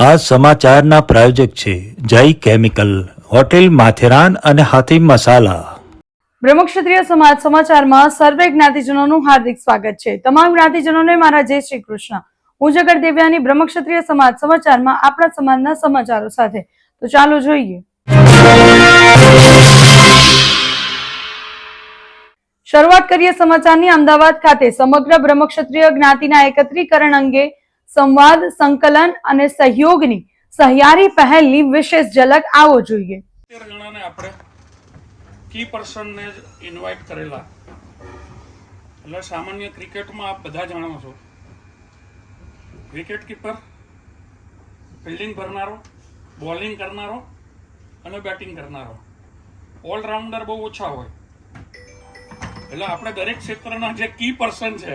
આ સમાચારના પ્રાયોજક છે જય કેમિકલ, હોટેલ માથેરાન અને હાથી મસાલા. બ્રહ્મક્ષત્રિય સમાજ સમાચારમાં સર્વે જ્ઞાતિજનોનું હાર્દિક સ્વાગત છે. તમામ જ્ઞાતિજનોને મારા જય શ્રી કૃષ્ણ. હું જગત દેવ્યાની બ્રહ્મક્ષત્રિય સમાજ સમાચારમાં આપણા સમાજના સમાચારો સાથે. તો ચાલો જોઈએ. શરૂઆત કરીએ સમાચારની. અમદાવાદ ખાતે સમગ્ર બ્રહ્મક્ષત્રિય જ્ઞાતિના એકત્રીકરણ અંગે સંવાદ, સંકલન અને સહયોગની સહિયારી પહેલની વિશેષ ઝલક આવો જોઈએ. કી પર્સનને ઇન્વાઇટ કરેલા. એટલે સામાન્ય ક્રિકેટમાં આપ બધા જાણો છો, વિકેટ કીપર, ફિલ્ડિંગ કરનારો, બોલિંગ કરનારો અને બેટિંગ કરનારો, ઓલરાઉન્ડર બહુ ઓછા હોય. એટલે આપણે દરેક ક્ષેત્રના જે કી પર્સન છે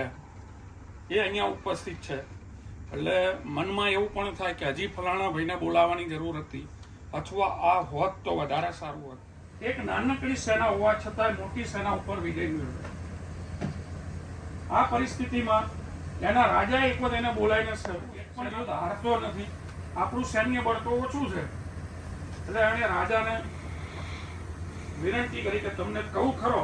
એ અહીંયા ઉપસ્થિત છે. એટલે મનમાં એવું પણ થાય કે હજી ફલાણા ભાઈને બોલાવવાની જરૂર હતી, અથવા આ હોત તો વધારે સારું હોત. એક નાનકડી સેના હોવા છતાં મોટી સેના ઉપર વિજય મેળવ્યો. આ પરિસ્થિતિમાં એના રાજાએ એક વખત એને બોલાવીને પણ યુદ્ધ હારતો નથી, આપણું સૈન્ય બળ તો ઓછું છે. એટલે એણે રાજાને વિનંતી કરી કે તમને કહું ખરો.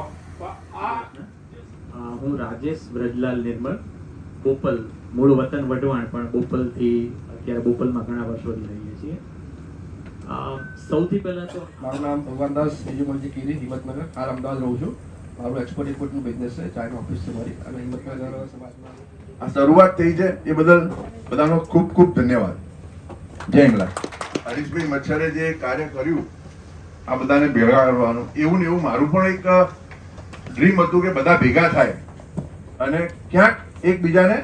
હું રાજેશ વ્રજલાલ નિર્મળ, બોપલ, મૂળ વતન વઢવાણ, પણ બોપલથી અત્યારે બોપલમાં ઘણા વર્ષોથી રહીએ છીએ. સૌથી પહેલા તો મારું નામ ભગવાનદાસ બીજુમલજી કીરી, હિંમતનગર. હાલ અમદાવાદ રહું છું. મારું એક્સપોર્ટ ઇમ્પોર્ટનું બિઝનેસ છે, ચાઇના ઓફિસ છે મારી, અને હિંમતનગર સમાજમાં આ શરૂઆત થઈ છે એ બદલ બધાનો ખૂબ ખૂબ ધન્યવાદ. જય હિંગલાજ. હરીશભાઈ મચ્છરે જે કાર્ય કર્યું આ બધાને ભેગા કરવાનું, એવું ને એવું મારું પણ એક ડ્રીમ હતું કે બધા ભેગા થાય અને ક્યાંક એકબીજાને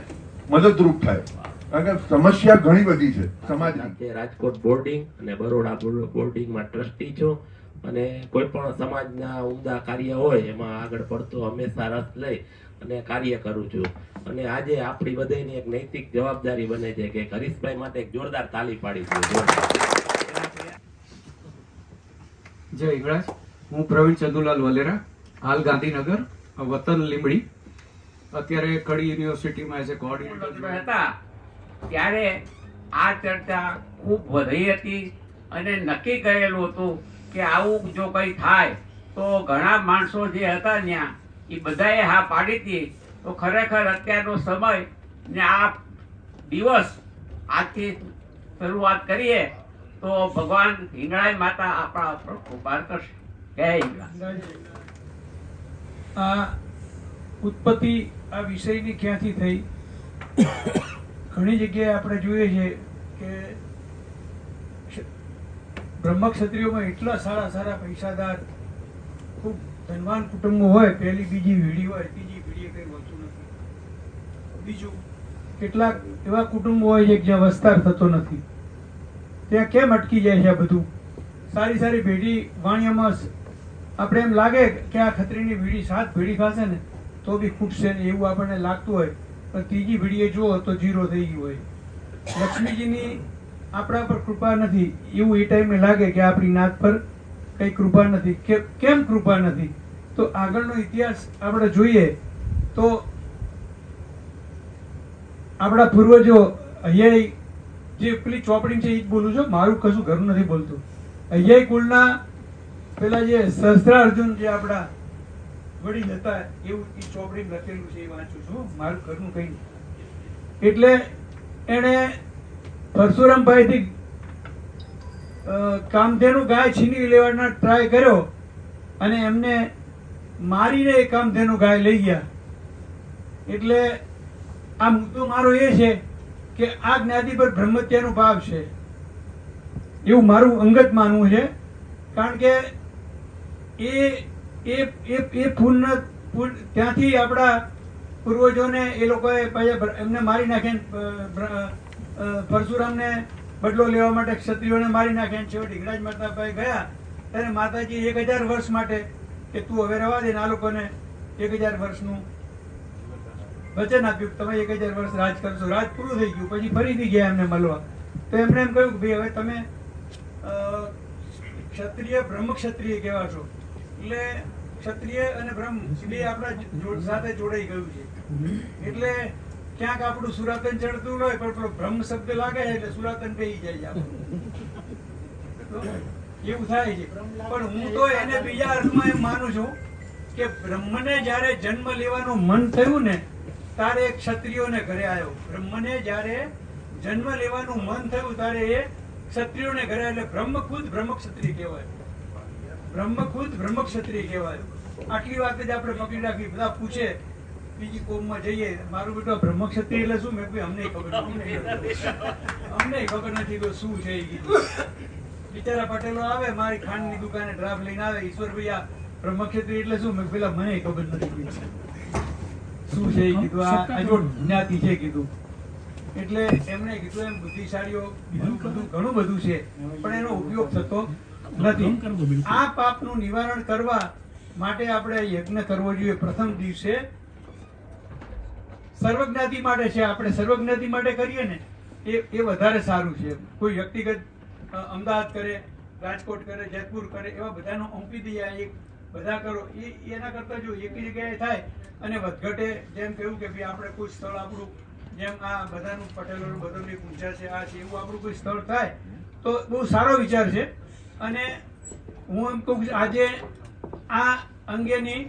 મદદરૂપ થાય, કારણ કે સમસ્યા ઘણી બધી છે સમાજની. રાજકોટ બોર્ડિંગ અને બરોડા બોર્ડિંગમાં ટ્રસ્ટી છું, અને કોઈ પણ સમાજના ઉમદા કાર્ય હોય એમાં આગળ પડતો હંમેશા રસ લઈ અને કાર્ય કરું છું. અને આજે આપણી બધાની એક નૈતિક જવાબદારી બને છે કે હરીશભાઈ માટે એક જોરદાર તાલી પાડીશું. જય હિંગળાજ. હું પ્રવીણ ચંદુલાલ વલેરા, હાલ ગાંધીનગર, વતન લીંબડી, અત્યારે કડી યુનિવર્સિટીમાં એઝ એ કોઓર્ડિનેટર હતા. ત્યારે આ ચર્ચા ખૂબ વધી હતી અને નક્કી કરેલું હતું કે આવું જો કંઈ થાય તો ઘણા માણસો જે હતા ત્યાં એ બધાએ હા પાડી હતી. તો ખરેખર અત્યારનો સમય ને આ દિવસ આજથી શરૂઆત કરીએ તો ભગવાન હિંગળાઈ માતા આપણા ઉપર કૃપા કરશે. જય હિંગળા. આ ઉત્પત્તિ આ વિષયની ક્યાંથી થઈ? ઘણી જગ્યાએ આપણે જોઈએ છીએ કે બ્રહ્મક્ષત્રિયોમાં એટલા સારા સારા પૈસાદાર, ખૂબ ધનવાન કુટુંબો હોય, પહેલી બીજી વીડી હોય, ત્રીજી વીડીએ કંઈ હોતું નથી. બીજું, કેટલાક એવા કુટુંબો હોય છે જ્યાં વસ્તાર થતો નથી. ત્યાં કેમ અટકી જાય છે આ બધું? સારી સારી પેઢી વાણિયામાં આપણે એમ લાગે કે આ ખત્રીની વીડી 7 પેઢી ખાશે ને તો બી ખૂટશે ને, એવું આપણને લાગતું હોય, પણ ત્રીજી વીડીએ જુઓ તો 0 થઈ ગયું હોય. લક્ષ્મીજીની આપણા પર કૃપા નથી એવું એ ટાઈમે લાગે કે આપણી નાત પર કઈ કૃપા નથી. કેમ કૃપા નથી? તો આગળનો ઇતિહાસ આપણે જોઈએ તો આપણા પૂર્વજો અહીંયા જે પેલી ચોપડી છે એ જ બોલું છું, મારું કશું ઘરનું નથી બોલતું. અહીંયા કુળના પેલા જે સહસ્ત્રાર્જુન જે આપણા વડીલ હતા એવું એ ચોપડી લખેલું છે, એ વાંચું છું, મારું ઘરનું કઈ નહીં. એટલે એને પરશુરામભાઈથી કામધેનુ ગાય છીનવી લેવાનો ટ્રાય કર્યો અને એમને મારીને એ કામધેનુ ગાય લઈ ગયા. એટલે આ મુદ્દો મારો એ છે કે આ જ્ઞાતિ પર બ્રહ્મત્યાનો ભાવ છે એવું મારું અંગત માનવું છે. કારણ કે એ ત્યાંથી આપણા પૂર્વજોને એ લોકોએ એમને મારી નાખ્યા, પરશુરામને બદલો લેવા માટે ક્ષત્રિયોને મારી નાખ્યા. છેવટે હિંગળાજ માતાભાઈ ગયા ત્યારે માતાજી 1000 વર્ષ માટે કે તું હવે રહેવા દે, આ લોકોને 1000 વર્ષનું વચન આપ્યું કે તમે 1000 વર્ષ રાજ કરશો. રાજ પૂરું થઈ ગયું, પછી ફરીથી ગયા એમને મળવા. તો એમને એમ કહ્યું કે ભાઈ હવે તમે ક્ષત્રિય બ્રહ્મ ક્ષત્રિય કહેવા છો. એટલે ક્ષત્રિય અને બ્રહ્મ બે આપણા સાથે જોડાઈ ગયું છે. એટલે ક્યાંક આપણું સુરાતન ચડતું હોય પણ પેલો બ્રહ્મ શબ્દ લાગે છે એટલે સુરાતન કહી જાય છે આપણું. તો એવું થાય છે. પણ હું તો એને બીજા અર્થમાં એમ માનું છું કે બ્રહ્મને જ્યારે જન્મ લેવાનું મન થયું ને ત્યારે એ ક્ષત્રિયોને ઘરે આવ્યો. બ્રહ્મને જ્યારે જન્મ લેવાનું મન થયું ત્યારે એ ક્ષત્રિયોને ઘરે, એટલે બ્રહ્મ ખુદ બ્રહ્મ ક્ષત્રિય કહેવાય. બ્રહ્મ ખુદ બ્રહ્મ ક્ષત્રિય કહેવાય. આટલી વાત જ આપણે પકડી રાખી. બધા પૂછે બીજી કોમમાં જઈએ, મારું બેટો બ્રહ્મ ક્ષત્રિય એટલે શું? મેં અમને ખબર નથી, અમને ખબર નથી તો શું છે એ કીધું. બિચારા પટેલો આવે મારી ખાંડની દુકાને ડ્રાફ્ટ લઈને આવે, ઈશ્વર ભૈયા બ્રહ્મ ક્ષત્રિય એટલે શું? મેં પેલા મને ખબર નથી કીધું શું છે એ કીધું. આ જો જ્ઞાતિ છે કીધું. એટલે એમણે કીધું એમ બુદ્ધિશાળીઓ બધું ઘણું બધું છે પણ એનો ઉપયોગ થતો નથી. આ પાપનું નિવારણ કરવા માટે આપણે યજ્ઞ કરવો જોઈએ. પ્રથમ દિવસે સર્વજ્ઞાતિ માટે છે, આપણે સર્વજ્ઞાતિ માટે કરીએ ને એ વધારે સારું છે. કોઈ વ્યક્તિગત અમદાવાદ કરે, રાજકોટ કરે, જયપુર કરે, એવા બધાનો ઓંપી દઈએ એક બધા કરો એના કરતા જો એક જગ્યાએ થાય અને વધઘટે જેમ કહ્યું કે ભાઈ આપણે કોઈ સ્થળ આપણું જેમ આ બધાનું પટેલોનું બધાની ઊંચા છે આ છે એવું આપણું કોઈ સ્થળ થાય તો બહુ સારો વિચાર છે. અને હું એમ કહું કે આજે આ અંગેની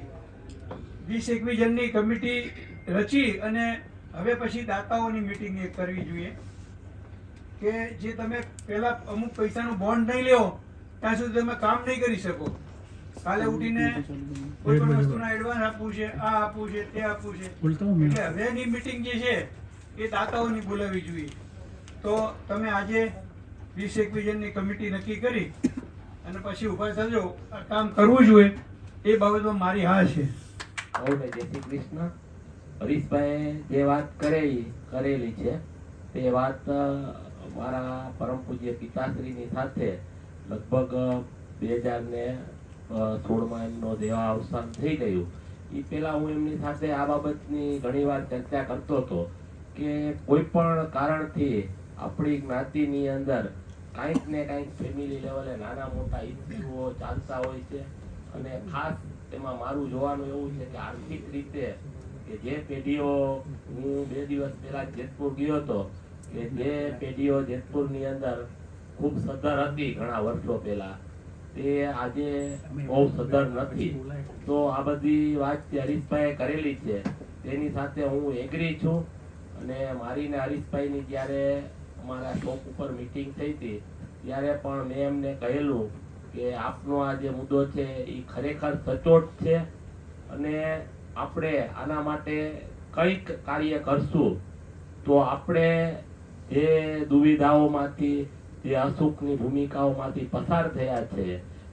20-21 જણની કમિટી રચી અને હવે પછી દાતાઓની મિટિંગ એક કરવી જોઈએ કે જે તમે પહેલા અમુક પૈસાનું બોન્ડ નહીં લેવો ત્યાં સુધી તમે કામ નહીં કરી શકો. કાલે ઉઠીને કોઈ પણ વસ્તુના એડવાન્સ આપવું છે, આ આપવું છે, તે આપવું છે, એટલે હવેની મિટિંગ જે છે એ દાતાઓની બોલાવવી જોઈએ. તો તમે આજે 20-21 જણની કમિટી નક્કી કરી અને પછી ઉભા થજો. આ કામ કરવું જોઈએ એ બાબતમાં મારી હા છે. જય શ્રી કૃષ્ણ. હરીશભાઈ જે વાત કરેલી છે તે વાત મારા પરમ પૂજ્ય પિતાશ્રીની સાથે લગભગ 2016માં એમનો દેવા અવસાન થઈ ગયું. એ પહેલા હું એમની સાથે આ બાબતની ઘણીવાર ચર્ચા કરતો હતો કે કોઈ પણ કારણથી આપણી જ્ઞાતિની અંદર કાંઈક ને કાંઈક ફેમિલી લેવલે નાના મોટા ઇસ્યુઓ ચાલતા હોય છે. અને ખાસ એમાં મારું જોવાનું એવું છે કે આર્થિક રીતે કે જે પેઢીઓ, હું 2 દિવસ પહેલા જેતપુર ગયો હતો, કે જે પેઢીઓ જેતપુરની અંદર ખૂબ સદ્ધર હતી ઘણા વર્ષો પહેલા, તે આજે બહુ સદ્ધર નથી. તો આ બધી વાત જે હરીશભાઈએ કરેલી છે તેની સાથે હું એગ્રી છું. અને મારી ને હરીશભાઈની જ્યારે અમારા શોપ ઉપર મીટિંગ થઈ હતી ત્યારે પણ મેં એમને કહેલું કે આપનો આ જે મુદ્દો છે એ ખરેખર સચોટ છે અને આપણે આના માટે કંઈક કાર્ય કરશું તો આપણે જે દુવિધાઓમાંથી, જે અસુખની ભૂમિકાઓમાંથી પસાર થયા છે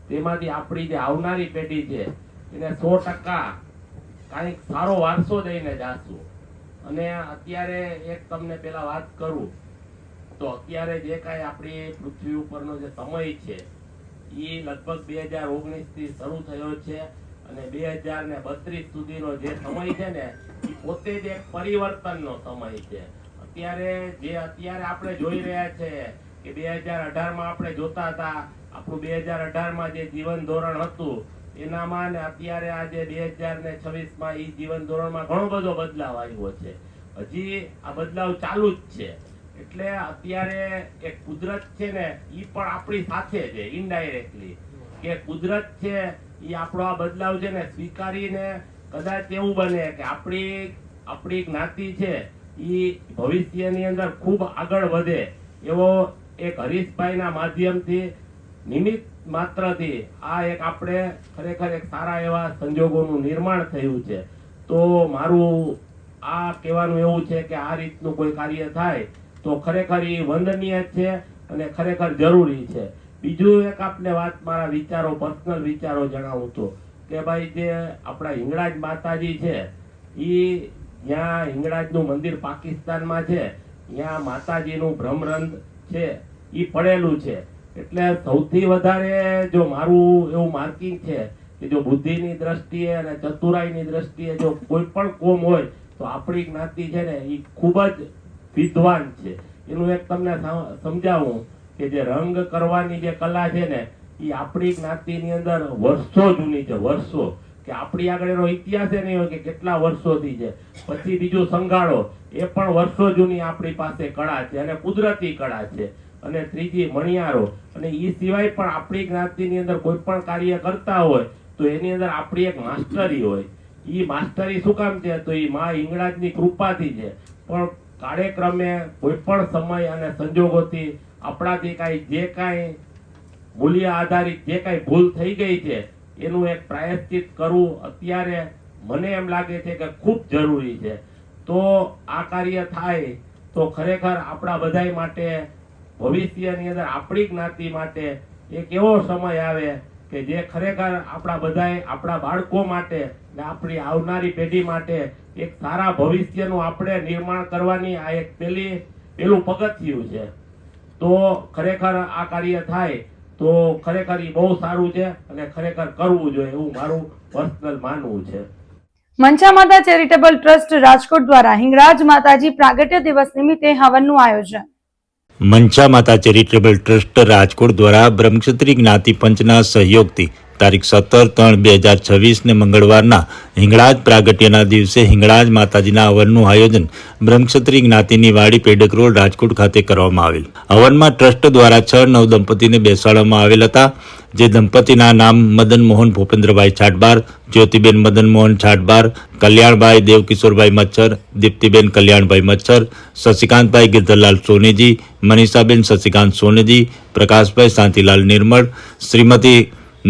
તેમાંથી આપણી જે આવનારી પેઢી છે એને 100% કાંઈક સારો વારસો દઈને જાશું. અને અત્યારે એક તમને પેલા વાત કરું તો અત્યારે જે કાંઈ આપણી પૃથ્વી ઉપરનો જે સમય છે એ લગભગ 2019 થી શરૂ થયો છે અને 2032 સુધીનો જે સમય છે ને એ પોતે જ એક પરિવર્તનનો સમય છે. અત્યારે આપણે જોઈ રહ્યા છે કે 2018માં આપણે જોતા હતા આપણું 2018માં જે જીવન ધોરણ હતું એનામાં ને અત્યારે આજે 2026માં એ જીવન ધોરણમાં ઘણો બધો બદલાવ આવ્યો છે. હજી આ બદલાવ ચાલુ જ છે. એટલે અત્યારે એક કુદરત છે ને એ પણ આપણી સાથે છે ઇનડાયરેક્ટલી, કે કુદરત છે એ આપણો આ બદલાવ છે ને સ્વીકારીને કદાચ એવું બને કે આપણી જ્ઞાતિ છે એ ભવિષ્યની અંદર ખૂબ આગળ વધે એવો એક હરીશભાઈના માધ્યમથી નિમિત્ત માત્રથી આ એક આપણે ખરેખર એક સારા એવા સંજોગોનું નિર્માણ થયું છે. તો મારું આ કહેવાનું એવું છે કે આ રીતનું કોઈ કાર્ય થાય તો ખરેખર એ વંદનીય છે અને ખરેખર જરૂરી છે. બીજું એક આપને વાત મારા વિચારો, પર્સનલ વિચારો જણાવું તો કે ભાઈ જે આપણા હિંગળાજ માતાજી છે એ જ્યાં હિંગળાજનું મંદિર પાકિસ્તાનમાં છે ત્યાં માતાજીનું બ્રહ્મરંધ છે એ પડેલું છે. એટલે સૌથી વધારે જો મારું એવું માર્કિંગ છે કે જો બુદ્ધિની દ્રષ્ટિએ અને ચતુરાઈની દ્રષ્ટિએ જો કોઈ પણ કોમ હોય તો આપણી જ્ઞાતિ છે ને એ ખૂબ જ વિદ્વાન છે. એનું એક તમને સમજાવું કે જે રંગ કરવાની જે કલા છે ને એ આપણી જ્ઞાતિની અંદર વર્ષો જૂની છે, વર્ષો. કે આપણી આગળ એનો ઇતિહાસ નહીં હોય કે કેટલા વર્ષોથી છે. પછી બીજું સંઘાળો, એ પણ વર્ષો જૂની આપણી પાસે કળા છે અને કુદરતી કળા છે. અને ત્રીજી મણિયારો. અને એ સિવાય પણ આપણી જ્ઞાતિની અંદર કોઈ પણ કાર્ય કરતા હોય તો એની અંદર આપણી એક માસ્ટરી હોય. એ માસ્ટરી શું કામ છે? તો એ મા હિંગળાજની કૃપાથી છે. પણ કાર્યક્રમે કોઈ પણ સમય અને સંજોગોથી આપણાથી જે કાંઈ મૂલ્ય આધારિત જે કાંઈ ભૂલ થઈ ગઈ છે એનું એક પ્રાયશ્ચિત કરવું અત્યારે મને એમ લાગે છે કે ખૂબ જરૂરી છે. તો આ કાર્ય થાય તો ખરેખર આપણા બધાય માટે ભવિષ્યની અંદર આપણી જ્ઞાતિ માટે એક એવો સમય આવે કે જે ખરેખર આપણા બધાય આપણા બાળકો માટે ને આપણી આવનારી પેઢી માટે એક સારા ભવિષ્યનું આપણે નિર્માણ કરવાની આ એક પેલું પગથિયું છે. તો ખરેખર આ કાર્ય થાય તો ખરેખર એ બહુ સારું છે અને ખરેખર કરવું જોઈએ એવું મારું પર્સનલ માનવું છે. મંચા માતા ચેરિટેબલ ટ્રસ્ટ રાજકોટ દ્વારા હિંગળાજ માતાજી પ્રાગટ્ય દિવસ નિમિત્તે હવનનું આયોજન. મંચા માતા ચેરિટેબલ ટ્રસ્ટ રાજકોટ દ્વારા બ્રહ્મક્ષત્રિય જ્ઞાતિ પંચના સહયોગથી તારીખ 17/3/2026 ને મંગળવારના હિંગળાજ પ્રાગટ્યના દિવસે હિંગળાજ માતાજીના હવનનું આયોજન બ્રહ્મક્ષત્રિય જ્ઞાતિની વાડી પેડક રોડ રાજકોટ ખાતે કરવામાં આવેલ. હવનમાં ટ્રસ્ટ દ્વારા 6 નવદંપતિને બેસાડવામાં આવેલ હતા, જે દંપતીના નામ મદન મોહન ભૂપેન્દ્રભાઈ છાટબાર, જ્યોતિબેન મદન મોહન છાટબાર, કલ્યાણભાઈ દેવકિશોરભાઈ મચ્છર, દીપ્તિબેન કલ્યાણભાઈ મચ્છર, શશિકાંતભાઈ ગિરધરલાલ સોનેજી, મનીષાબેન શશિકાંત સોનેજી, પ્રકાશભાઈ શાંતિલાલ નિર્મળ, શ્રીમતી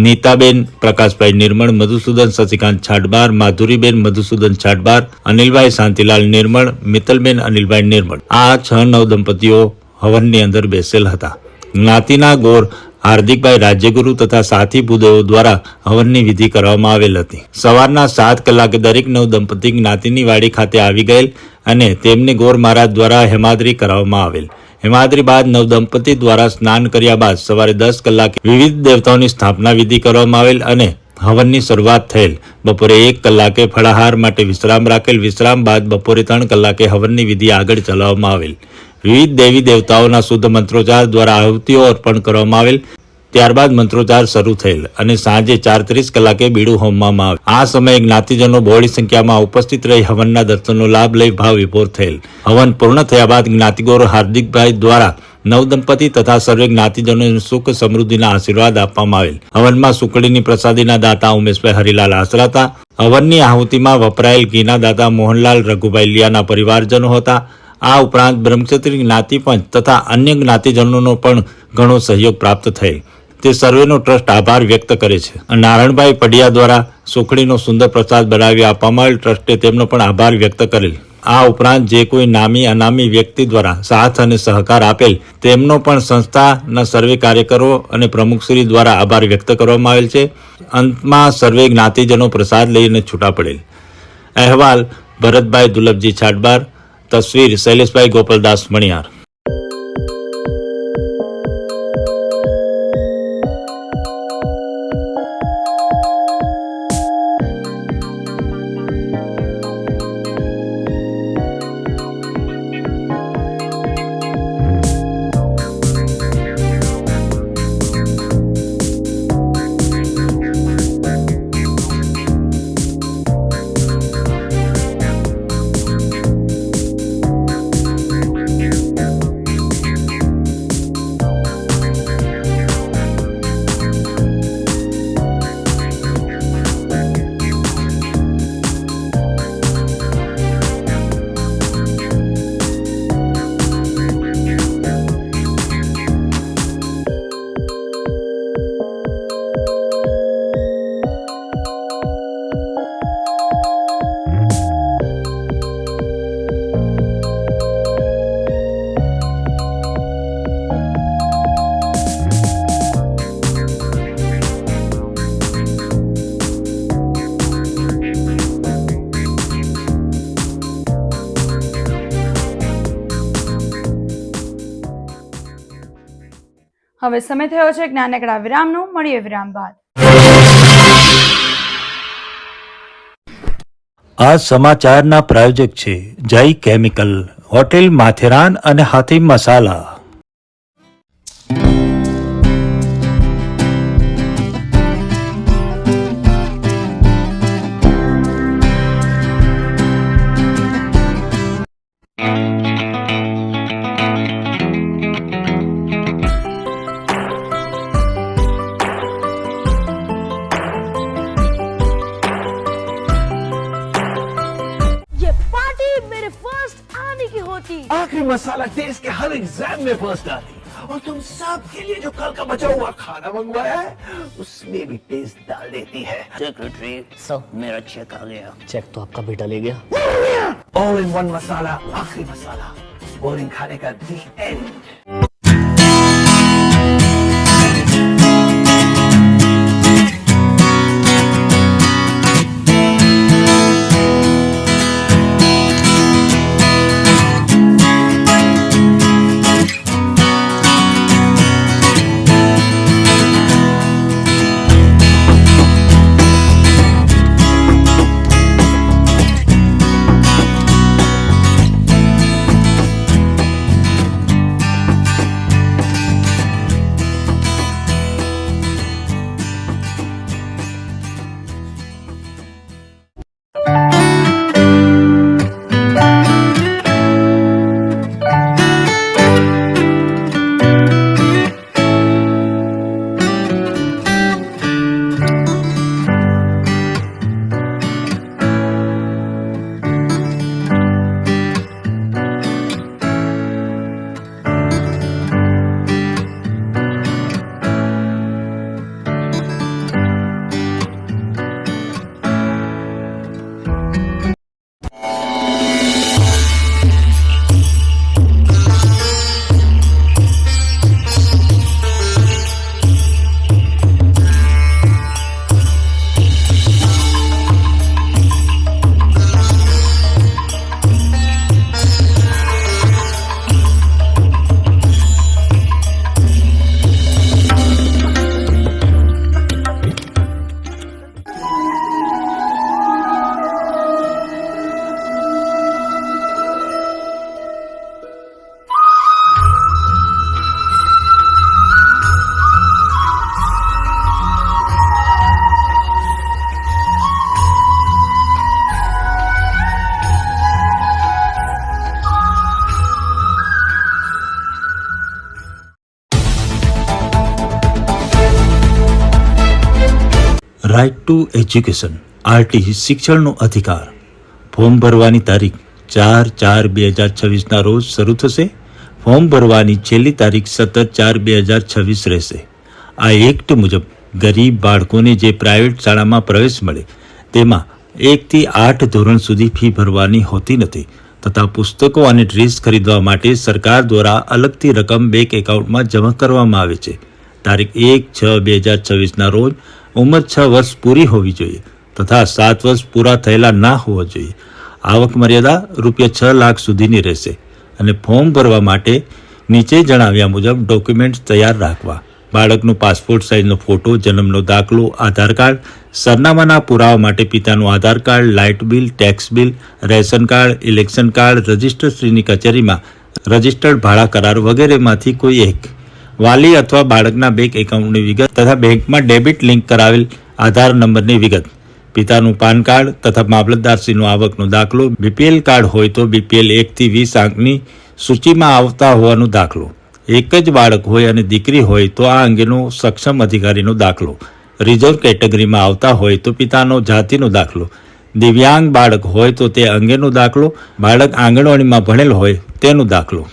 નીતાબેન પ્રકાશભાઈ નિર્મળ, મધુસૂદન શશિકાંત છાટબાર, માધુરીબેન મધુસૂદન છાટબાર, અનિલભાઈ શાંતિલાલ નિર્મળ, મિત્તલબેન અનિલભાઈ નિર્મળ. આ 6 નવદંપતિઓ હવનની અંદર બેસેલ હતા. જ્ઞાતિના ગોર હાર્દિકભાઈ રાજ્યગુરુ તથા સાથી ભૂદેવો દ્વારા હવનની વિધિ કરવામાં આવેલ હતી. સવારના 7 કલાકે દરેક નવદંપતિ જ્ઞાતિની વાડી ખાતે આવી ગયેલ અને તેમને ગોર મહારાજ દ્વારા હેમાદ્રી કરાવવામાં આવેલ. હેમાદ્રી બાદ નવદંપતિ દ્વારા સ્નાન કર્યા બાદ સવારે 10 કલાકે વિવિધ દેવતાઓની સ્થાપના વિધિ કરવામાં આવેલ અને હવનની શરૂઆત થયેલ. બપોરે 1 કલાકે ફળાહાર માટે વિશ્રામ રાખેલ. વિશ્રામ બાદ બપોરે 3 કલાકે હવનની વિધિ આગળ ચલાવવામાં આવેલ. વિવિધ દેવી દેવતાઓના શુદ્ધ મંત્રોચ્ચાર દ્વારા આહુતિઓ અર્પણ કરવામાં આવેલ. ત્યારબાદ મંત્રોચ્ચાર શરૂ થયેલ અને સાંજે 4:30 કલાકે બીડું હોમવામાં આવેલ. આ સમયે જ્ઞાતિજનો બહોળી સંખ્યામાં ઉપસ્થિત રહી હવનના દર્શનનો લાભ લઈ ભાવ વિભોર થયેલ. હવન પૂર્ણ થયા બાદ જ્ઞાતિગોર હાર્દિકભાઈ દ્વારા નવદંપતિ તથા સર્વે જ્ઞાતિજનોને સુખ સમૃદ્ધિના આશીર્વાદ આપવામાં આવેલ. હવનમાં સુકડીની પ્રસાદીના દાતા ઉમેશભાઈ હરિલાલ આશરા હતા. હવનની આહુતિમાં વપરાયેલ ઘીના દાતા મોહનલાલ રઘુભાઈ લિયાના પરિવારજનો હતા. આ ઉપરાંત બ્રહ્મક્ષત્રિય જ્ઞાતિ પંચ તથા અન્ય જ્ઞાતિજનોનો પણ ઘણો સહયોગ પ્રાપ્ત થયેલ. તે સર્વેનો ટ્રસ્ટ આભાર વ્યક્ત કરે છે. નારાયણભાઈ પડિયા દ્વારા સુખડીનો સુંદર પ્રસાદ બનાવી આપવામાં આવેલ. ટ્રસ્ટે તેમનો પણ આભાર વ્યક્ત કરેલ. આ ઉપરાંત જે કોઈ નામી અનામી વ્યક્તિ દ્વારા સાથ અને સહકાર આપેલ તેમનો પણ સંસ્થાના સર્વે કાર્યકરો અને પ્રમુખશ્રી દ્વારા આભાર વ્યક્ત કરવામાં આવેલ છે. અંતમાં સર્વે જ્ઞાતિજનો પ્રસાદ લઈને છૂટા પડેલ. અહેવાલ ભરતભાઈ દુલભજી છાટબાર, તસવીર શૈલેષભાઈ ગોપાલદાસ મણિયાર. હવે સમય થયો છે એક નાનકડા વિરામનો. મળીએ વિરામ બાદ. આ સમાચારના પ્રાયોજક છે જય કેમિકલ, હોટેલ માથેરાન અને હાથી મસાલા. की। आखिरी मसाला देश के हर एग्जाम में फर्स्ट आती और तुम सब के लिए जो कल का बचा हुआ खाना मंगवाया है उसमें भी टेस्ट डाल देती है। सेक्रेटरी सब मेरा चेक आ गया। चेक तो आपका बेटा ले गया। ऑल इन वन मसाला, आखिरी मसाला, बोरिंग खाने का the end. Right to education RT શિક્ષણનો અધિકાર. ફોર્મ ભરવાની તારીખ 4/4/2026ના રોજ શરૂ થશે. ફોર્મ ભરવાની છેલ્લી તારીખ 17/4/2026 રહેશે. આ એક્ટ મુજબ ગરીબ બાળકોને જે પ્રાઇવેટ શાળામાં પ્રવેશ મળે તેમાં 1 થી 8 ધોરણ સુધી ફી ભરવાની હોતી નથી તથા પુસ્તકો અને ડ્રેસ ખરીદવા માટે સરકાર દ્વારા અલગથી રકમ બેંક એકાઉન્ટમાં જમા કરવામાં આવે છે. તારીખ 1/6/2026ના રોજ ઉંમર 6 વર્ષ પૂરી હોવી જોઈએ તથા 7 વર્ષ પૂરા થયેલા ના હોવા જોઈએ. આવક મર્યાદા ₹6 લાખ સુધીની રહેશે અને ફોર્મ ભરવા માટે નીચે જણાવ્યા મુજબ ડોક્યુમેન્ટ્સ તૈયાર રાખવા. બાળકનો પાસપોર્ટ સાઇઝનો ફોટો, જન્મનો દાખલો, આધાર કાર્ડ, સરનામાના પુરાવા માટે પિતાનું Aadhaar card, light bill, tax bill, ration card, election card, રજિસ્ટ્રીની કચેરીમાં રજિસ્ટર્ડ ભાડા કરાર વગેરેમાંથી કોઈ એક, વાલી અથવા બાળકના બેંક એકાઉન્ટની વિગત તથા બેંકમાં ડેબિટ લિંક કરાવેલ આધાર નંબરની વિગત, પિતાનું પાન કાર્ડ તથા મામલતદારશ્રીનો આવકનો દાખલો, બીપીએલ કાર્ડ હોય તો બીપીએલ 1 થી 20 આંકની સૂચિમાં આવતા હોવાનો દાખલો, એક જ બાળક હોય અને દીકરી હોય તો આ અંગેનો સક્ષમ અધિકારીનો દાખલો, રિઝર્વ કેટેગરીમાં આવતા હોય તો પિતાનો જાતિનો દાખલો, દિવ્યાંગ બાળક હોય તો તે અંગેનો દાખલો, બાળક આંગણવાડીમાં ભણેલ હોય તેનો દાખલો.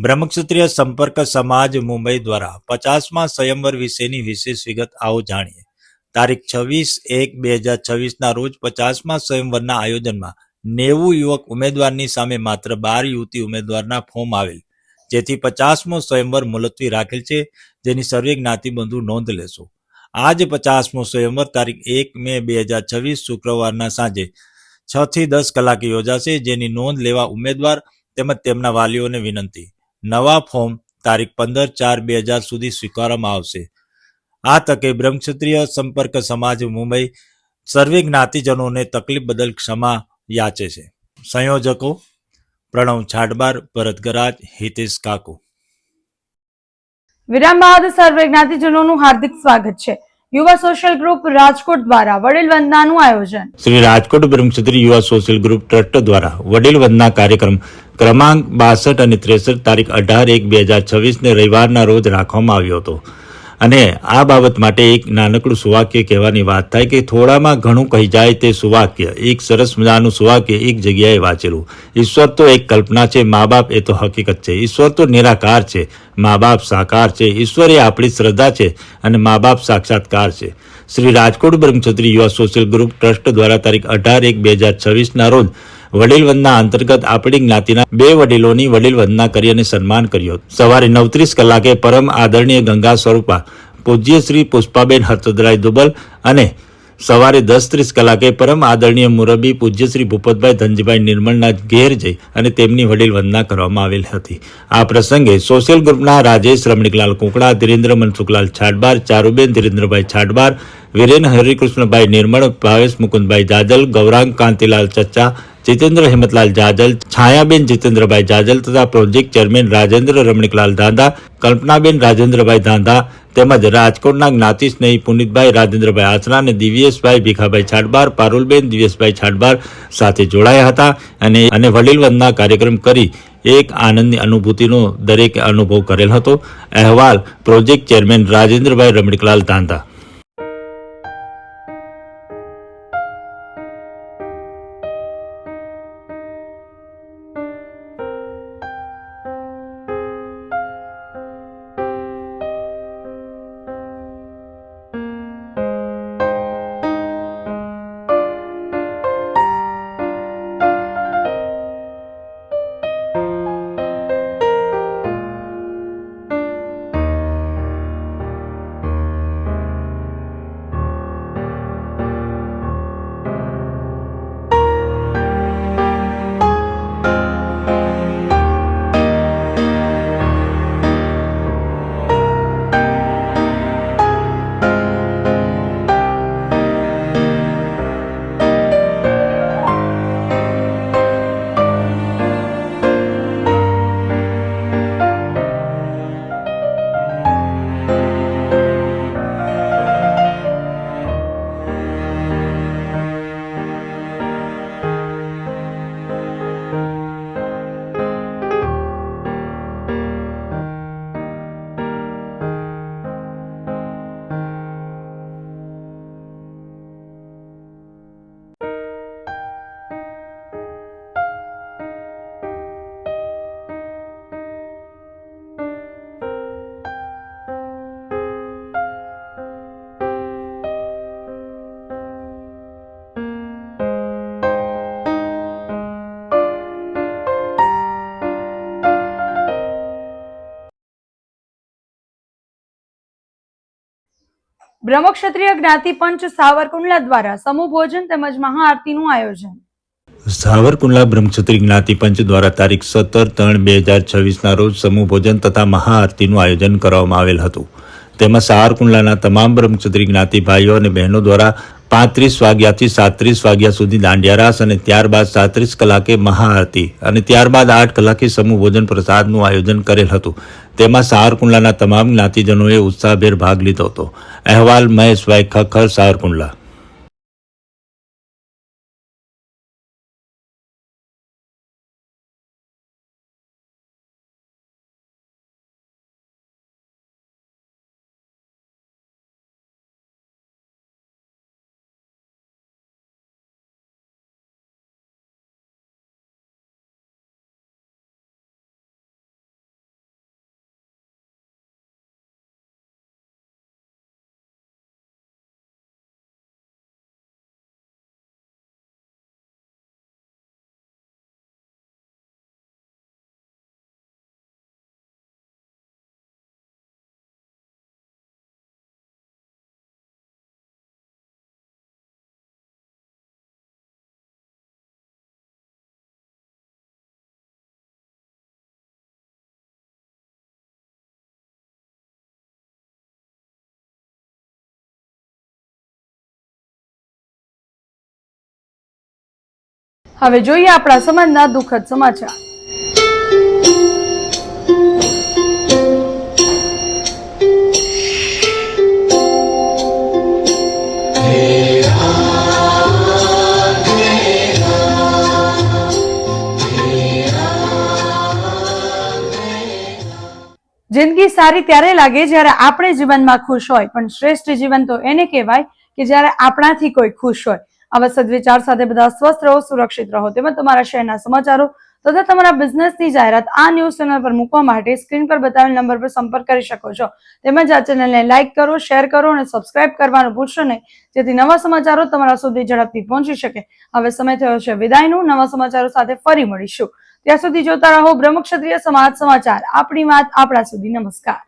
બ્રહ્મક્ષત્રિય સંપર્ક સમાજ મુંબઈ દ્વારા 50મા સ્વયંવર વિશેની વિશેષ વિગત આવો જાણીએ. તારીખ 26/1/2026ના રોજ 50મા સ્વયંવરના આયોજનમાં 90 યુવક ઉમેદવારની સામે માત્ર 12 યુવતી ઉમેદવારના ફોર્મ આવેલ, જેથી 50મો સ્વયંવર મુલતવી રાખેલ છે, જેની સર્વે જ્ઞાતિબંધુ નોંધ લેશો. આજ 50મો સ્વયંવર તારીખ 1 મે 2026 શુક્રવારના સાંજે 6 થી 10 કલાકે યોજાશે, જેની નોંધ લેવા ઉમેદવાર તેમજ તેમના વાલીઓને વિનંતી. નવા ફોર્મ તારીખ 15/4/2000 સુધી સ્વીકારવામાં આવશે. આ તકે બ્રહ્મક્ષત્રિય સંપર્ક સમાજ મુંબઈ સર્વે જ્ઞાતિજનોને તકલીફ બદલ ક્ષમા યાચે છે. સંયોજકો પ્રણવ છાટબાર, ભરત ગરાજ, હિતેશ કાકુ. વિરામ બાદ સર્વે જ્ઞાતિજનોનું હાર્દિક સ્વાગત છે. યુવા સોશિયલ ગ્રુપ રાજકોટ દ્વારા વડીલ વંદનાનું આયોજન. શ્રી રાજકોટ બ્રહ્મક્ષત્રિય યુવા સોશિયલ ગ્રુપ ટ્રસ્ટ દ્વારા વડીલ વંદના કાર્યક્રમ ક્રમાંક 62 અને 63 તારીખ 18/1/2026 રવિવારના રોજ રાખવામાં આવ્યો હતો. અને આ બાબત માટે એક નાનકડું સુવાક્ય કહેવાની વાત થાય કે થોડામાં ઘણું કહી જાય તે સુવાક્ય, એક સરસ મજાનું સુવાક્ય એક જગ્યાએ વાંચેલું. ઈશ્વર તો એક કલ્પના છે, મા બાપ એ તો હકીકત છે. ઈશ્વર તો નિરાકાર છે, મા બાપ સાકાર છે. ઈશ્વર એ આપણી શ્રદ્ધા છે અને મા બાપ સાક્ષાત્કાર છે. શ્રી રાજકોટ બ્રહ્મક્ષત્રિય યુવા સોશિયલ ગ્રુપ ટ્રસ્ટ દ્વારા તારીખ 18/1/2026ના રોજ વડીલ વંદના અંતર્ગત આપણી જ્ઞાતિના 2 વડીલોની વડીલ વંદના કરી અને સન્માન કર્યું. સવારે 9:30 કલાકે પરમ આદરણીય ગંગા સ્વરૂપા પૂજ્ય શ્રી પુષ્પાબેન હર્ષદરાય દુબલ અને સવારે 10:30 કલાકે પરમ આદરણીય મુરબી પૂજ્ય શ્રી ભૂપતભાઈ ધનજીભાઈ નિર્મળના ઘેર જઈ અને તેમની વડીલ વંદના કરવામાં આવેલ હતી. આ પ્રસંગે સોશિયલ ગ્રુપના રાજેશ રમણીકલાલ કુકડા, ધીરેન્દ્ર મનસુખલાલ છાટબાર, ચારુબેન ધીરેન્દ્રભાઈ છાટબાર, વીરેન હરિકૃષ્ણભાઈ નિર્મળ, ભાવેશ મુકુંદભાઈ જાજલ, ગૌરાંગ કાંતિલાલ ચચ્ચા, જીતેન્દ્ર હિંમતલાલ જાજલ, છાયાબેન જીતેન્દ્રભાઈ જાજલ તથા પ્રોજેક્ટ ચેરમેન રાજેન્દ્ર રમણીકલાલ ધાંધા, કલ્પનાબેન રાજેન્દ્રભાઈ ધાંધા તેમજ રાજકોટના જ્ઞાતિ સ્નેહી પુનિતભાઈ રાજેન્દ્રભાઈ આચરા અને દિવ્યેશભાઈ ભીખાભાઈ છાટબાર, પારુલબેન દિવ્યેશભાઈ છાટબાર સાથે જોડાયા હતા અને વડીલ વંદના કાર્યક્રમ કરી એક આનંદની અનુભૂતિનો દરેકે અનુભવ કરેલ હતો. અહેવાલ પ્રોજેક્ટ ચેરમેન રાજેન્દ્રભાઈ રમણીકલાલ ધાંધા. બ્રહ્મક્ષત્રિય જ્ઞાતિ પંચ સાવરકુંડલા દ્વારા સમૂહ ભોજન તેમજ મહાઆરતીનું આયોજન. સાવરકુંડલા બ્રહ્મક્ષત્રિય જ્ઞાતિ પંચ દ્વારા તારીખ 17/3/2026ના રોજ સમૂહ ભોજન તથા મહાઆરતીનું આયોજન કરવામાં આવેલ હતું. તેમાં સાવરકુંડલાના તમામ બ્રહ્મક્ષત્રિય જ્ઞાતિ ભાઈઓ અને બહેનો દ્વારા 35 વાગ્યાથી 37 વાગ્યા સુધી દાંડિયા રાસ અને ત્યારબાદ 37 કલાકે મહાઆરતી અને ત્યારબાદ 8 કલાકે સમૂહ ભોજન પ્રસાદનું આયોજન કરેલ હતું. તેમાં સાવરકુંડલાના તમામ જ્ઞાતિજનોએ ઉત્સાહભેર ભાગ લીધો હતો. અહેવાલ મહેશભાઈ ખખર, સાવરકુંડલા. હવે જોઈએ આપણા સમાજના દુઃખદ સમાચાર. જિંદગી સારી ત્યારે લાગે જ્યારે આપણે જીવનમાં ખુશ હોય, પણ શ્રેષ્ઠ જીવન તો એને કહેવાય કે જ્યારે આપણાથી કોઈ ખુશ હોય. આવા સદવિચાર સાથે બધા સ્વસ્થ રહો, સુરક્ષિત રહો. તેમજ તમારા શહેરના સમાચારો તથા તમારા બિઝનેસની જાહેરાત આ ન્યૂઝ ચેનલ પર મૂકવા માટે સ્ક્રીન પર બતાવેલ નંબર પર સંપર્ક કરી શકો છો. તેમજ આ ચેનલને લાઇક કરો, શેર કરો અને સબસ્ક્રાઇબ કરવાનું ભૂલશો નહીં, જેથી નવા સમાચારો તમારા સુધી ઝડપથી પહોંચી શકે. હવે સમય થયો છે વિદાયનો. નવા સમાચારો સાથે ફરી મળીશું. ત્યાં સુધી જોતા રહો બ્રહ્મક્ષત્રિય સમાજ સમાચાર. આપણી વાત આપણા સુધી. નમસ્કાર.